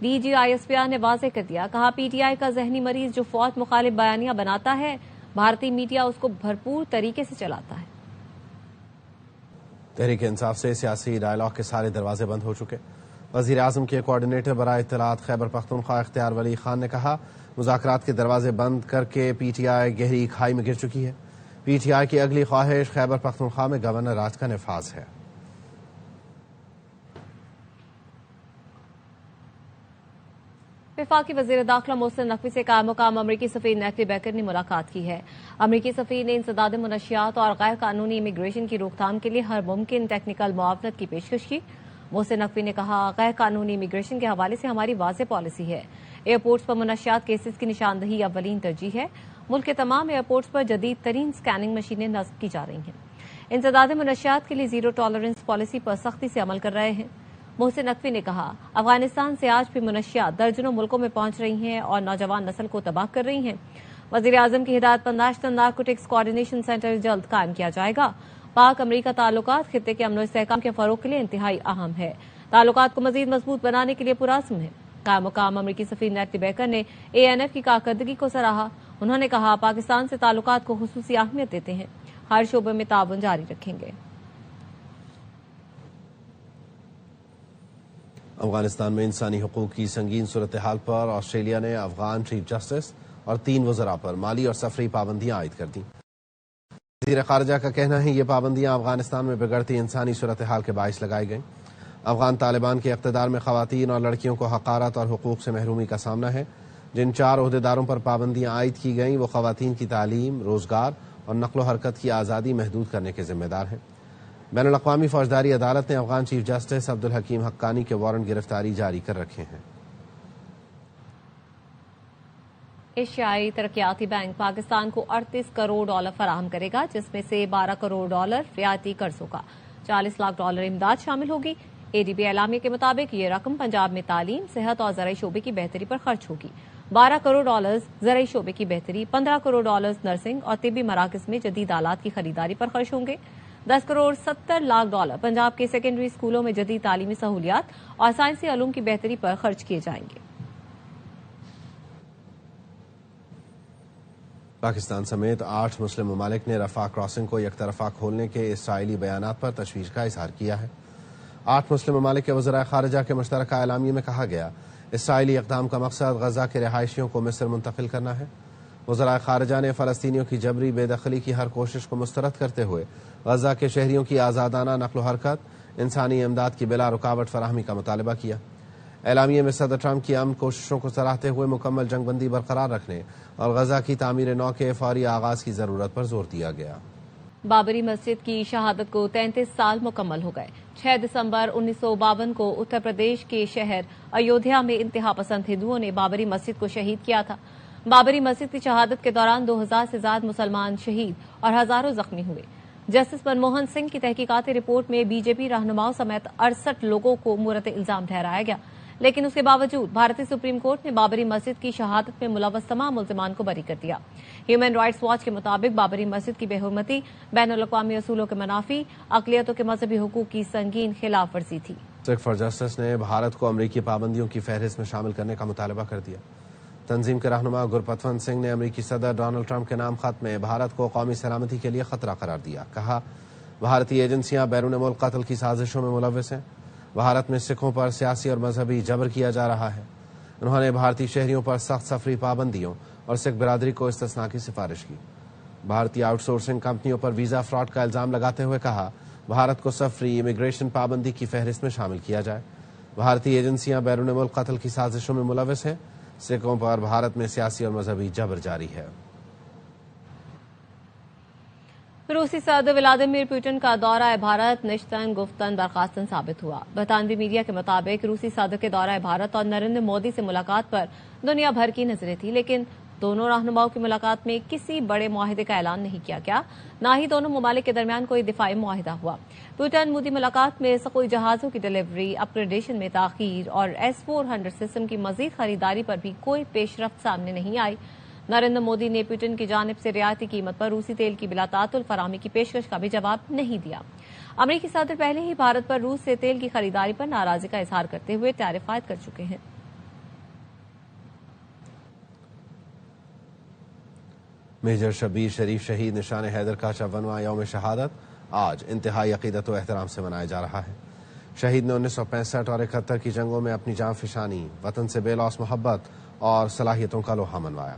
DGISPR نے واضح کر دیا، کہا PTI کا ذہنی مریض جو فوج مخالف بیانیہ بناتا ہے، بھارتی میڈیا اس کو بھرپور طریقے سے چلاتا ہے۔ تحریک انصاف سے سیاسی ڈائلاگ کے سارے دروازے بند ہو چکے۔ وزیر اعظم کے کوارڈینیٹر برائے اطلاعات خیبر پختونخوا اختیار ولی خان نے کہا، مذاکرات کے دروازے بند کر کے PTI گہری کھائی میں گر چکی ہے۔ PTI کی اگلی خواہش خیبر پختونخوا میں گورنر راج کا نفاذ ہے۔ وفاقی وزیر داخلہ محسن نقوی سے قائم مقام امریکی سفیر نیٹی بیکر نے ملاقات کی ہے۔ امریکی سفیر نے انسداد منشیات اور غیر قانونی امیگریشن کی روک تھام کے لیے ہر ممکن ٹیکنیکل معاونت کی پیشکش کی۔ محسن نقوی نے کہا، غیر قانونی امیگریشن کے حوالے سے ہماری واضح پالیسی ہے۔ ایئرپورٹس پر منشیات کیسز کی نشاندہی اولین ترجیح ہے۔ ملک کے تمام ایئرپورٹس پر جدید ترین سکیننگ مشینیں نصب کی جا رہی ہیں۔ انسداد منشیات کے لیے زیرو ٹالرنس پالیسی پر سختی سے عمل کر رہے ہیں۔ محسن نقوی نے کہا، افغانستان سے آج بھی منشیات درجنوں ملکوں میں پہنچ رہی ہیں اور نوجوان نسل کو تباہ کر رہی ہیں۔ وزیر اعظم کی ہدایت پر نیشنل نارکوٹکس کوآرڈینیشن سینٹر جلد قائم کیا جائے گا۔ پاک امریکہ تعلقات خطے کے امن و استحکام کے فروغ کے لیے انتہائی اہم ہے۔ تعلقات کو مزید مضبوط بنانے کے لیے پرعزم ہے۔ قائم مقام امریکی سفیر نیٹی بیکر نے ANF کی کارکردگی کو سراہا۔ انہوں نے کہا، پاکستان سے تعلقات کو خصوصی اہمیت دیتے ہیں، ہر شعبے میں تعاون جاری رکھیں گے۔ افغانستان میں انسانی حقوق کی سنگین صورتحال پر آسٹریلیا نے افغان چیف جسٹس اور 3 وزراء پر مالی اور سفری پابندیاں عائد کر دیں۔ وزیر خارجہ کا کہنا ہے، یہ پابندیاں افغانستان میں بگڑتی انسانی صورتحال کے باعث لگائی گئیں۔ افغان طالبان کے اقتدار میں خواتین اور لڑکیوں کو حقارت اور حقوق سے محرومی کا سامنا ہے۔ جن 4 عہدیداروں پر پابندیاں عائد کی گئیں وہ خواتین کی تعلیم، روزگار اور نقل و حرکت کی آزادی محدود کرنے کے ذمہ دار ہیں۔ بین الاقوامی فوجداری عدالت نے افغان چیف جسٹس عبدالحکیم حقانی کے وارنٹ گرفتاری جاری کر رکھے ہیں۔ ایشیائی ترقیاتی بینک پاکستان کو $38 کروڑ فراہم کرے گا، جس میں سے $12 کروڑ رعایتی قرضوں کا، $40 لاکھ امداد شامل ہوگی۔ ADB اعلامیہ کے مطابق یہ رقم پنجاب میں تعلیم، صحت اور زرعی شعبے کی بہتری پر خرچ ہوگی۔ $12 کروڑ زرعی شعبے کی بہتری، $15 کروڑ نرسنگ اور طبی مراکز میں جدید آلات کی خریداری پر خرچ ہوں گے۔ $10 کروڑ 70 لاکھ پنجاب کے سیکنڈری اسکولوں میں جدید تعلیمی سہولیات اور سائنسی علوم کی بہتری پر خرچ کیے جائیں گے۔ پاکستان سمیت 8 مسلم ممالک نے رفح کراسنگ کو یک طرفہ کھولنے کے اسرائیلی بیانات پر تشویش کا اظہار کیا ہے۔ 8 مسلم ممالک کے وزراء خارجہ کے مشترکہ اعلامیے میں کہا گیا، اسرائیلی اقدام کا مقصد غزہ کے رہائشیوں کو مصر منتقل کرنا ہے۔ وزراء خارجہ نے فلسطینیوں کی جبری بے دخلی کی ہر کوشش کو مسترد کرتے ہوئے غزہ کے شہریوں کی آزادانہ نقل و حرکت، انسانی امداد کی بلا رکاوٹ فراہمی کا مطالبہ کیا۔ اعلامیے میں صدر ٹرمپ کی امن کوششوں کو سراہتے ہوئے مکمل جنگ بندی برقرار رکھنے اور غزہ کی تعمیر نو کے فوری آغاز کی ضرورت پر زور دیا گیا۔ بابری مسجد کی شہادت کو 33 سال مکمل ہو گئے۔ 6 دسمبر 1952 کو اتر پردیش کے شہر ایودھیا میں انتہا پسند ہندوؤں نے بابری مسجد کو شہید کیا تھا۔ بابری مسجد کی شہادت کے دوران 2000 سے زیادہ مسلمان شہید اور ہزاروں زخمی ہوئے۔ جسٹس منموہن سنگھ کی تحقیقاتی رپورٹ میں BJP رہنماؤں سمیت 68 لوگوں کو مورد الزام ٹھہرایا گیا، لیکن اس کے باوجود بھارتی سپریم کورٹ نے بابری مسجد کی شہادت میں ملوث تمام ملزمان کو بری کر دیا۔ ہیومن رائٹس واچ کے مطابق بابری مسجد کی بے حرمتی بین الاقوامی اصولوں کے منافی، اقلیتوں کے مذہبی حقوق کی سنگین خلاف ورزی تھی۔ اسٹرک فار جسٹس نے بھارت کو امریکی پابندیوں کی فہرست میں شامل کرنے کا مطالبہ کر دیا۔ تنظیم کے رہنما گرپتونت سنگھ نے امریکی صدر ڈونلڈ ٹرمپ کے نام خط میں بھارت کو قومی سلامتی کے لیے خطرہ قرار دیا۔ کہا، بھارتی ایجنسیاں بیرون ملک قتل کی سازشوں میں ملوث ہیں۔ بھارت میں سکھوں پر سیاسی اور مذہبی جبر کیا جا رہا ہے۔ انہوں نے بھارتی شہریوں پر سخت سفری پابندیوں اور سکھ برادری کو استثناء کی سفارش کی۔ بھارتی آؤٹ سورسنگ کمپنیوں پر ویزا فراڈ کا الزام لگاتے ہوئے کہا، بھارت کو سفری امیگریشن پابندی کی فہرست میں شامل کیا جائے۔ بھارتی ایجنسیاں بیرون ملک قتل کی سازشوں میں ملوث ہیں۔ سکھوں پر بھارت میں سیاسی اور مذہبی جبر جاری ہے۔ روسی صدر ولادیمیر پوٹن کا دورہ بھارت نشستن گفتن برخاستن ثابت ہوا۔ برطانوی میڈیا کے مطابق روسی صدر کے دورہ بھارت اور نریندر مودی سے ملاقات پر دنیا بھر کی نظریں تھیں، لیکن دونوں رہنماؤں کی ملاقات میں کسی بڑے معاہدے کا اعلان نہیں کیا گیا، نہ ہی دونوں ممالک کے درمیان کوئی دفاعی معاہدہ ہوا۔ پوٹن مودی ملاقات میں سخوئی جہازوں کی ڈیلیوری، اپ گریڈیشن میں تاخیر اور S-400 سسٹم کی مزید خریداری پر بھی کوئی پیش رفت سامنے نہیں آئی۔ نریندر مودی نے پوٹن کی جانب سے رعایتی قیمت پر روسی تیل کی بلا تعطل فراہمی کی پیشکش کا بھی جواب نہیں دیا۔ امریکی صدر پہلے ہی بھارت پر روس سے تیل کی خریداری پر ناراضی کا اظہار کرتے ہوئے ٹیرف عائد کر چکے ہیں۔ میجر شبیر شریف شہید نشان حیدر کا 54واں یوم شہادت آج انتہائی عقیدت و احترام سے منایا جا رہا ہے۔ شہید نے 1965 اور 71 کی جنگوں میں اپنی جان فشانی، وطن سے بے لوث محبت اور صلاحیتوں کا لوہا منوایا۔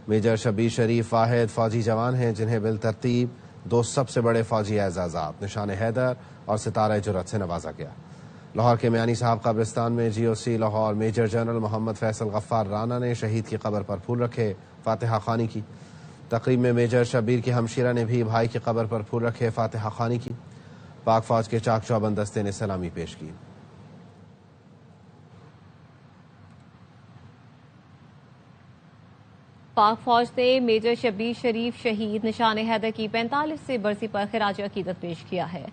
میجر شبیر شریف واحد فوجی جوان ہیں جنہیں بالترتیب 2 سب سے بڑے فوجی اعزازات نشان حیدر اور ستارہ جرأت سے نوازا گیا۔ لاہور کے میانی صاحب قبرستان میں GOC لاہور میجر جنرل محمد فیصل غفار رانا نے شہید کی قبر پر پھول رکھے فاتحہ خوانی کی۔ تقریب میں میجر شبیر کی ہمشیرہ نے بھی بھائی کی قبر پر پھول رکھے فاتحہ خوانی کی۔ پاک فوج کے چاق چوبند دستے نے سلامی پیش کی۔ پاک فوج نے میجر شبیر شریف شہید نشان حیدر کی 45ویں برسی پر خراج عقیدت پیش کیا ہے۔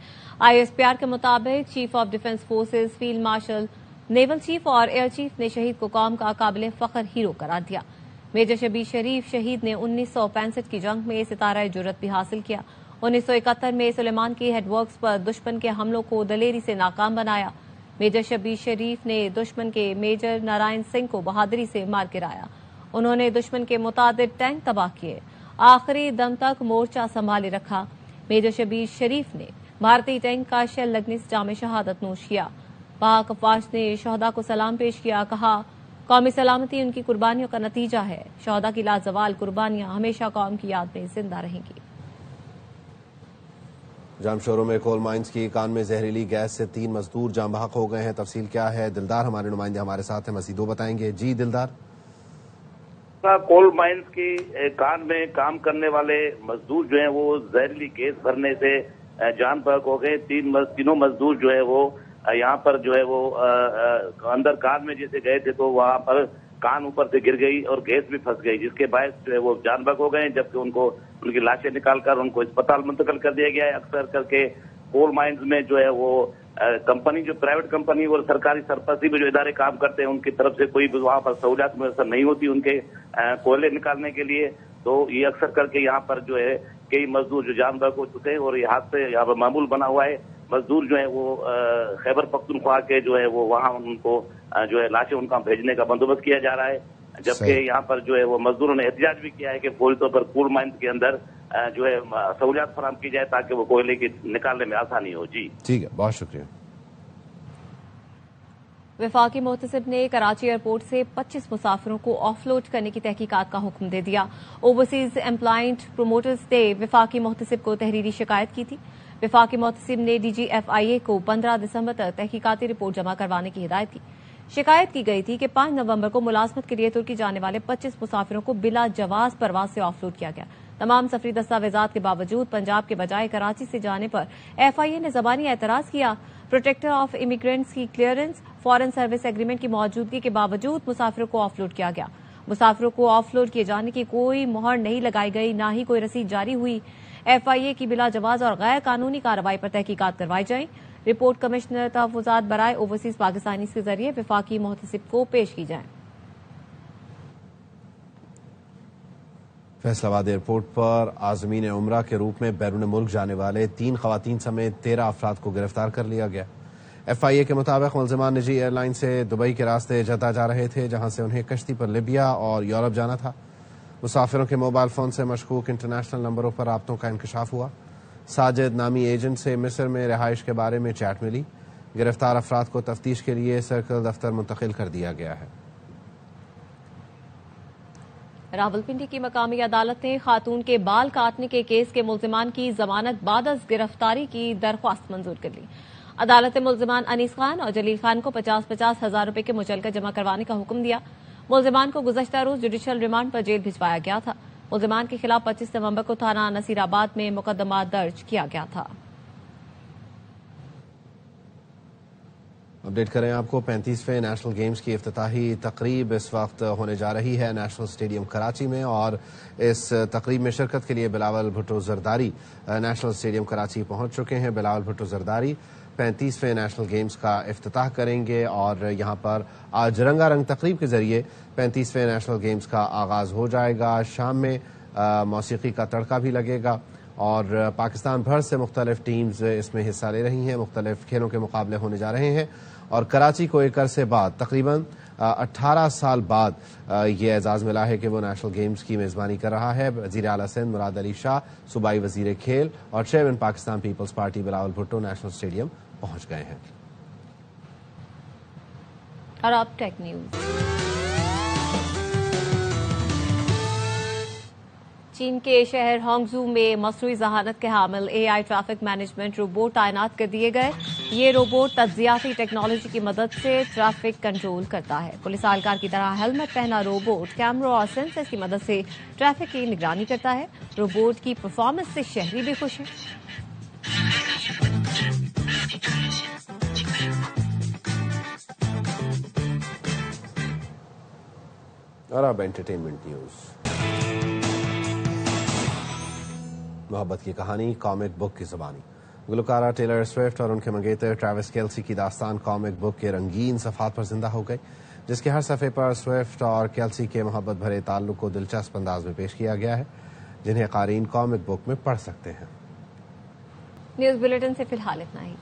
ISPR کے مطابق chief of defence forces field marshal, naval chief اور ایئر چیف نے شہید کو قوم کا قابل فخر ہیرو قرار دیا۔ میجر شبیر شریف شہید نے 1965 کی جنگ میں ستارہ جرأت بھی حاصل کیا۔ 1971 میں سلیمان کی ہیڈ ورکس پر دشمن کے حملوں کو دلیری سے ناکام بنایا۔ میجر شبیر شریف نے دشمن کے میجر نارائن سنگھ کو بہادری سے مار گرایا۔ انہوں نے دشمن کے متعدد ٹینک تباہ کیے، آخری دم تک مورچہ سنبھالے رکھا۔ میجر شبیر شریف نے بھارتی ٹینک کا شیل لگنے سے جام شہادت نوش کیا۔ پاک فوج نے شہداء کو سلام پیش کیا، کہا قومی سلامتی ان کی قربانیوں کا نتیجہ ہے۔ شہداء کی لازوال قربانیاں ہمیشہ قوم کی یاد میں زندہ رہیں گی۔ جامشورو میں کول مائنز کی کان میں زہریلی گیس سے 3 مزدور جاں بحق ہو گئے ہیں۔ تفصیل کیا ہے؟ دلدار ہمارے نمائندے ہمارے ساتھ ہیں، مزید وہ بتائیں گے۔ جی دلدار۔ کول مائنز کی کان میں کام کرنے والے مزدور جو ہیں وہ زہریلی گیس بھرنے سے جان بحق ہو گئے۔ تینوں مزدور جو ہے وہ یہاں پر جو ہے وہ اندر کان میں جیسے گئے تھے تو وہاں پر کان اوپر سے گر گئی اور گیس بھی پھنس گئی، جس کے باعث جو ہے وہ جان بحق ہو گئے، جبکہ ان کی لاشیں نکال کر ان کو اسپتال منتقل کر دیا گیا ہے۔ اکثر کر کے کول مائنز میں جو ہے وہ کمپنی، جو پرائیویٹ کمپنی اور سرکاری سرپرستی میں جو ادارے کام کرتے ہیں ان کی طرف سے کوئی بھی وہاں پر سہولیات میسر نہیں ہوتی ان کے کوئلے نکالنے کے لیے، تو یہ اکثر کر کے یہاں پر جو ہے کئی مزدور جو جان بحق ہو چکے ہیں اور یہ حادثے یہاں پر معمول بنا ہوا ہے۔ مزدور جو ہیں وہ خیبر پختونخوا کے جو ہے وہ وہاں ان کو جو ہے لاشیں ان کا بھیجنے کا بندوبست کیا جا رہا ہے، جبکہ یہاں پر جو ہے وہ مزدوروں نے احتجاج بھی کیا ہے کہ فوری طور پر کول مائنز کے اندر جو ہے سہولیات فراہم کی جائے تاکہ وہ کوئلے کی نکالنے میں آسانی ہو۔ جی ٹھیک ہے، بہت شکریہ۔ وفاقی محتسب نے کراچی ایئرپورٹ سے 25 مسافروں کو آف لوڈ کرنے کی تحقیقات کا حکم دے دیا۔ اوورسیز امپلائنٹ پروموٹرز نے وفاقی محتسب کو تحریری شکایت کی تھی۔ وفاقی محتسب نے DGFIA کو 15 دسمبر تک تحقیقاتی رپورٹ جمع کروانے کی ہدایت کی۔ شکایت کی گئی تھی کہ 5 نومبر کو ملازمت کے لیے ترکی جانے والے 25 مسافروں کو بلا جواز پرواز سے آف لوڈ کیا گیا۔ تمام سفری دستاویزات کے باوجود پنجاب کے بجائے کراچی سے جانے پر FIA نے زبانی اعتراض کیا۔ پروٹیکٹر آف امیگرینٹس کی کلیئرنس فارن سروس ایگریمنٹ کی موجودگی کے باوجود مسافروں کو آف لوڈ کیا گیا۔ مسافروں کو آف لوڈ کیے جانے کی کوئی مہر نہیں لگائی گئی، نہ ہی کوئی رسید جاری ہوئی۔ FIA کی بلا جواز اور غیر قانونی کارروائی پر تحقیقات کروائی جائیں۔ رپورٹ کمشنر تحفظات برائے اوورسیز پاکستانی کے ذریعے وفاقی محتسب کو پیش کی جائیں۔ فیصل آباد ایئرپورٹ پر عازمین عمرہ کے روپ میں بیرون ملک جانے والے 3 خواتین سمیت 13 افراد کو گرفتار کر لیا گیا۔ FIA کے مطابق ملزمان نجی ایئر لائن سے دبئی کے راستے جدہ جا رہے تھے، جہاں سے انہیں کشتی پر لیبیا اور یورپ جانا تھا۔ مسافروں کے موبائل فون سے مشکوک انٹرنیشنل نمبروں پر رابطوں کا انکشاف ہوا۔ ساجد نامی ایجنٹ سے مصر میں رہائش کے بارے میں چیٹ ملی۔ گرفتار افراد کو تفتیش کے لیے سرکل دفتر منتقل کر دیا گیا ہے۔ راولپنڈی کی مقامی عدالت نے خاتون کے بال کاٹنے کے کیس کے ملزمان کی ضمانت بعد از گرفتاری کی درخواست منظور کر لی۔ عدالت نے ملزمان انیس خان اور جلیل خان کو 50-50 ہزار روپے کے مچلکہ جمع کروانے کا حکم دیا۔ ملزمان کو گزشتہ روز جوڈیشل ریمانڈ پر جیل بھجوایا گیا تھا۔ ملزمان کے خلاف 25 نومبر کو تھانہ نصیر آباد میں مقدمہ درج کیا گیا تھا۔ اپڈیٹ کریں آپ کو 35ویں نیشنل گیمز کی افتتاحی تقریب اس وقت ہونے جا رہی ہے نیشنل اسٹیڈیم کراچی میں، اور اس تقریب میں شرکت کے لیے بلاول بھٹو زرداری نیشنل اسٹیڈیم کراچی پہنچ چکے ہیں۔ بلاول بھٹو زرداری 35ویں نیشنل گیمز کا افتتاح کریں گے اور یہاں پر آج رنگا رنگ تقریب کے ذریعے 35ویں نیشنل گیمز کا آغاز ہو جائے گا۔ شام میں موسیقی کا تڑکا بھی لگے گا اور پاکستان بھر سے مختلف ٹیمز اس میں حصہ لے رہی ہیں، مختلف کھیلوں کے مقابلے ہونے جا رہے ہیں اور کراچی کو ایک عرصے بعد تقریباً 18 سال بعد یہ اعزاز ملا ہے کہ وہ نیشنل گیمز کی میزبانی کر رہا ہے. وزیر اعلی سندھ مراد علی شاہ، صوبائی وزیر کھیل اور chairman Pakistan Peoples Party Bilawal Bhutto national stadium پہنچ گئے ہیں. اور اب ٹیک نیوز. چین کے شہر ہانگزو میں مصنوعی ذہانت کے حامل AI ٹریفک مینجمنٹ روبوٹ تعینات کر دیے گئے. یہ روبوٹ تجزیاتی ٹیکنالوجی کی مدد سے ٹریفک کنٹرول کرتا ہے. پولیس اہلکار کی طرح ہیلمٹ پہنا روبوٹ کیمروں اور سینسر کی مدد سے ٹریفک کی نگرانی کرتا ہے. روبوٹ کی پرفارمنس سے شہری بھی خوش ہیں. اور اب انٹرٹینمنٹ نیوز. محبت کی کہانی کامک بک کی زبانی. گلوکارہ ٹیلر سوئفٹ اور ان کے منگیتر ٹریوس کیلسی کی داستان کامک بک کے رنگین صفحات پر زندہ ہو گئی، جس کے ہر صفحے پر سوئفٹ اور کیلسی کے محبت بھرے تعلق کو دلچسپ انداز میں پیش کیا گیا ہے، جنہیں قارئین کامک بک میں پڑھ سکتے ہیں. نیوز بلیٹن سے فی الحال اتنا ہی.